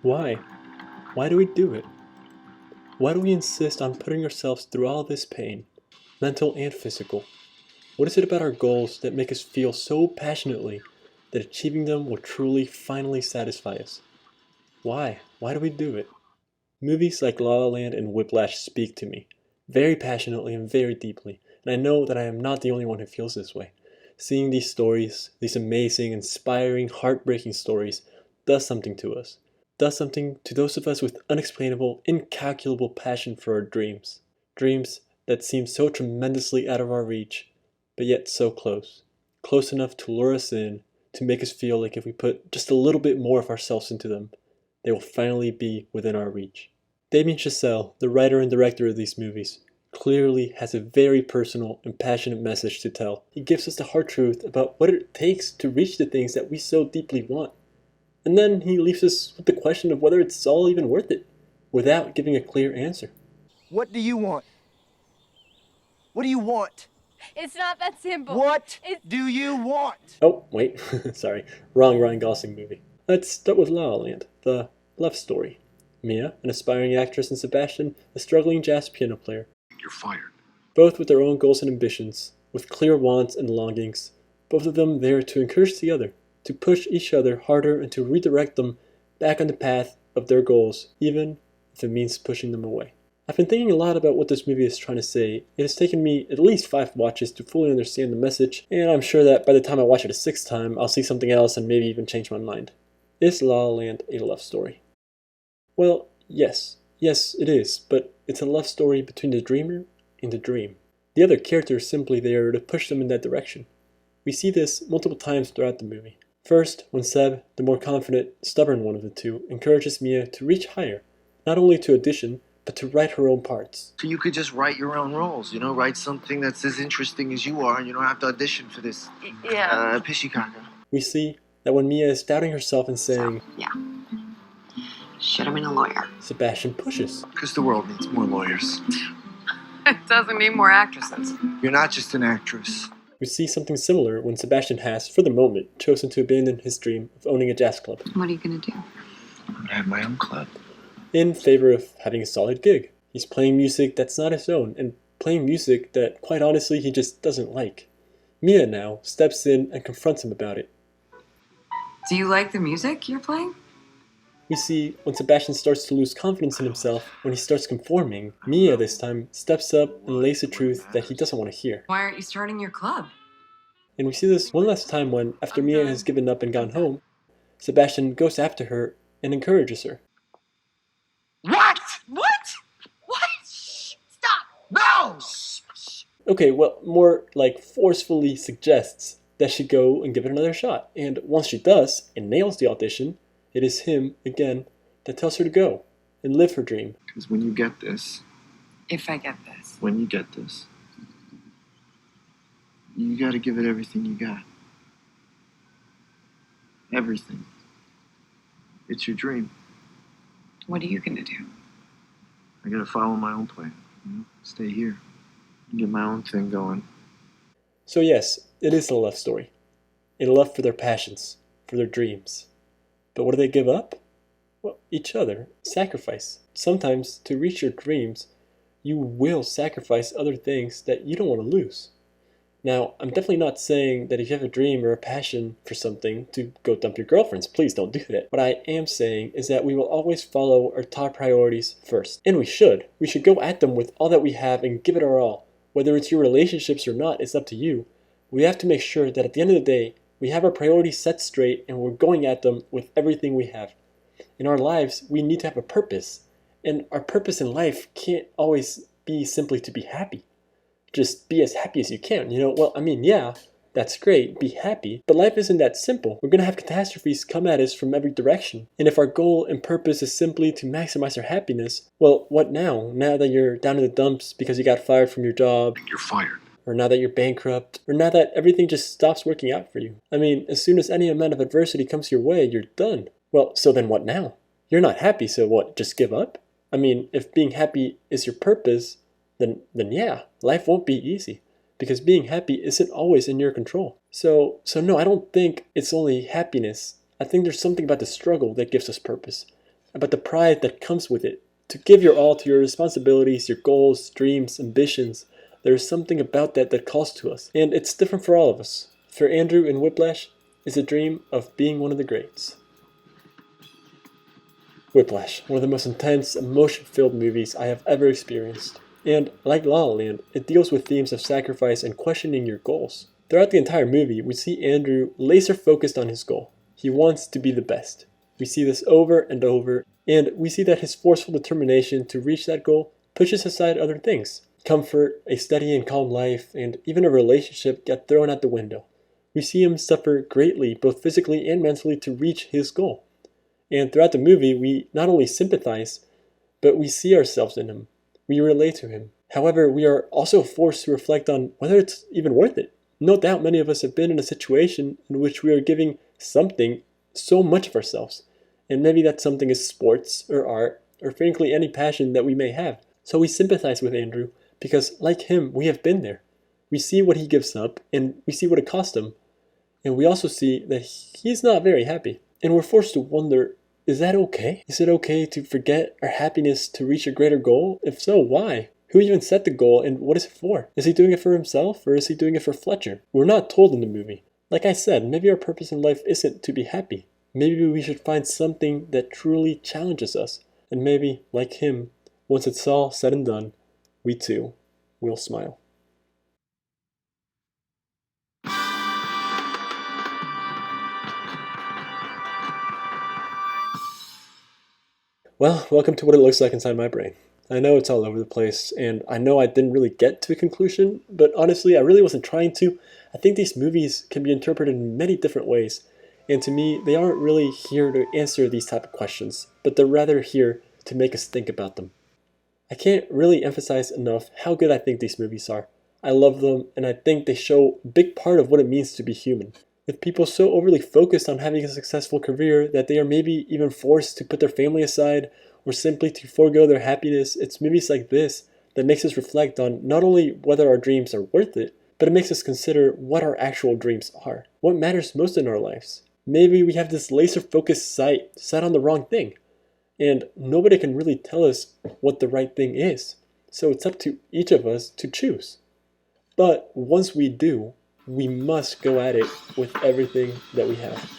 Why? Why do we do it? Why do we insist on putting ourselves through all this pain, mental and physical? What is it about our goals that make us feel so passionately that achieving them will truly, finally satisfy us? Why? Why do we do it? Movies like La La Land and Whiplash speak to me, very passionately and very deeply, and I know that I am not the only one who feels this way. Seeing these stories, these amazing, inspiring, heartbreaking stories, does something to us. Does something to those of us with unexplainable, incalculable passion for our dreams. Dreams that seem so tremendously out of our reach, but yet so close. Close enough to lure us in, to make us feel like if we put just a little bit more of ourselves into them, they will finally be within our reach. Damien Chazelle, the writer and director of these movies, clearly has a very personal and passionate message to tell. He gives us the hard truth about what it takes to reach the things that we so deeply want. And then he leaves us with the question of whether it's all even worth it, without giving a clear answer. What do you want? What do you want? It's not that simple. What do you want? Oh, wait, sorry, wrong Ryan Gosling movie. Let's start with La La Land, the love story. Mia, an aspiring actress, and Sebastian, a struggling jazz piano player. You're fired. Both with their own goals and ambitions, with clear wants and longings, both of them there to encourage the other, to push each other harder and to redirect them back on the path of their goals, even if it means pushing them away. I've been thinking a lot about what this movie is trying to say. It has taken me at least 5 watches to fully understand the message, and I'm sure that by the time I watch it a 6th time, I'll see something else and maybe even change my mind. Is La La Land a love story? Well, yes. Yes, it is, but it's a love story between the dreamer and the dream. The other character is simply there to push them in that direction. We see this multiple times throughout the movie. First, when Seb, the more confident, stubborn one of the two, encourages Mia to reach higher, not only to audition, but to write her own parts. So you could just write your own roles, write something that's as interesting as you are, and you don't have to audition for this. Yeah. Pishikaka. We see that when Mia is doubting herself and saying, Yeah. Should have been a lawyer. Sebastian pushes. Because the world needs more lawyers. It doesn't need more actresses. You're not just an actress. We see something similar when Sebastian has, for the moment, chosen to abandon his dream of owning a jazz club. What are you gonna do? I'm gonna have my own club. In favor of having a solid gig. He's playing music that's not his own, and playing music that, quite honestly, he just doesn't like. Mia now steps in and confronts him about it. Do you like the music you're playing? We see when Sebastian starts to lose confidence in himself, when he starts conforming, Mia this time steps up and lays the truth that he doesn't want to hear. Why aren't you starting your club? And we see this one last time when, after Mia has given up and gone home, Sebastian goes after her and encourages her. What? What? What? Shh! Stop! No! Okay, well, more like forcefully suggests that she go and give it another shot. And once she does, and nails the audition, it is him, again, that tells her to go and live her dream. Because when you get this, If I get this. you gotta give it everything you got. Everything. It's your dream. What are you gonna do? I gotta follow my own plan. Stay here. Get my own thing going. So yes, it is a love story. A love for their passions, for their dreams. But what do they give up? Well, each other. Sacrifice. Sometimes, to reach your dreams, you will sacrifice other things that you don't want to lose. Now, I'm definitely not saying that if you have a dream or a passion for something to go dump your girlfriends. Please don't do that. What I am saying is that we will always follow our top priorities first. And we should. We should go at them with all that we have and give it our all. Whether it's your relationships or not, it's up to you. We have to make sure that at the end of the day, we have our priorities set straight and we're going at them with everything we have. In our lives, we need to have a purpose. And our purpose in life can't always be simply to be happy. Just be as happy as you can. Yeah, that's great, be happy. But life isn't that simple. We're going to have catastrophes come at us from every direction. And if our goal and purpose is simply to maximize our happiness, well, what now? Now that you're down in the dumps because you got fired from your job? You're fired. Or now that you're bankrupt, or now that everything just stops working out for you. As soon as any amount of adversity comes your way, you're done. Well, so then what now? You're not happy, so what, just give up? If being happy is your purpose, then yeah, life won't be easy. Because being happy isn't always in your control. So no, I don't think it's only happiness. I think there's something about the struggle that gives us purpose. about the pride that comes with it. To give your all to your responsibilities, your goals, dreams, ambitions, there is something about that that calls to us, and it's different for all of us. For Andrew in Whiplash, is a dream of being one of the greats. Whiplash, one of the most intense, emotion-filled movies I have ever experienced. And, like La La Land, it deals with themes of sacrifice and questioning your goals. Throughout the entire movie, we see Andrew laser-focused on his goal. He wants to be the best. We see this over and over, and we see that his forceful determination to reach that goal pushes aside other things. Comfort, a steady and calm life, and even a relationship get thrown out the window. We see him suffer greatly, both physically and mentally, to reach his goal. And throughout the movie, we not only sympathize, but we see ourselves in him. We relate to him. However, we are also forced to reflect on whether it's even worth it. No doubt many of us have been in a situation in which we are giving something so much of ourselves. And maybe that something is sports or art or frankly any passion that we may have. So we sympathize with Andrew because, like him, we have been there. We see what he gives up and we see what it cost him. And we also see that he's not very happy. And we're forced to wonder, is that okay? Is it okay to forget our happiness to reach a greater goal? If so, why? Who even set the goal and what is it for? Is he doing it for himself or is he doing it for Fletcher? We're not told in the movie. Like I said, maybe our purpose in life isn't to be happy. Maybe we should find something that truly challenges us. And maybe, like him, once it's all said and done, we too will smile. Well, welcome to what it looks like inside my brain. I know it's all over the place, and I know I didn't really get to a conclusion, but honestly, I really wasn't trying to. I think these movies can be interpreted in many different ways, and to me, they aren't really here to answer these type of questions, but they're rather here to make us think about them. I can't really emphasize enough how good I think these movies are. I love them, and I think they show a big part of what it means to be human. With people so overly focused on having a successful career that they are maybe even forced to put their family aside or simply to forego their happiness, it's movies like this that makes us reflect on not only whether our dreams are worth it, but it makes us consider what our actual dreams are. What matters most in our lives? Maybe we have this laser-focused sight set on the wrong thing, and nobody can really tell us what the right thing is. So it's up to each of us to choose. But once we do, we must go at it with everything that we have.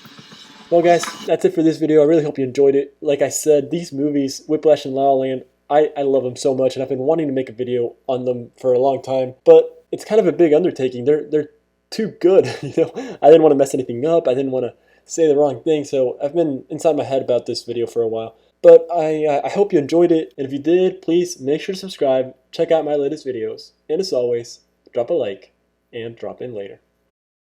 Well guys, that's it for this video. I really hope you enjoyed it. Like I said, these movies, Whiplash and La La Land, I love them so much and I've been wanting to make a video on them for a long time. But it's kind of a big undertaking. They're too good, you know. I didn't want to mess anything up. I didn't want to say the wrong thing. So I've been inside my head about this video for a while. But I hope you enjoyed it. And if you did, please make sure to subscribe. Check out my latest videos. And as always, drop a like and drop in later.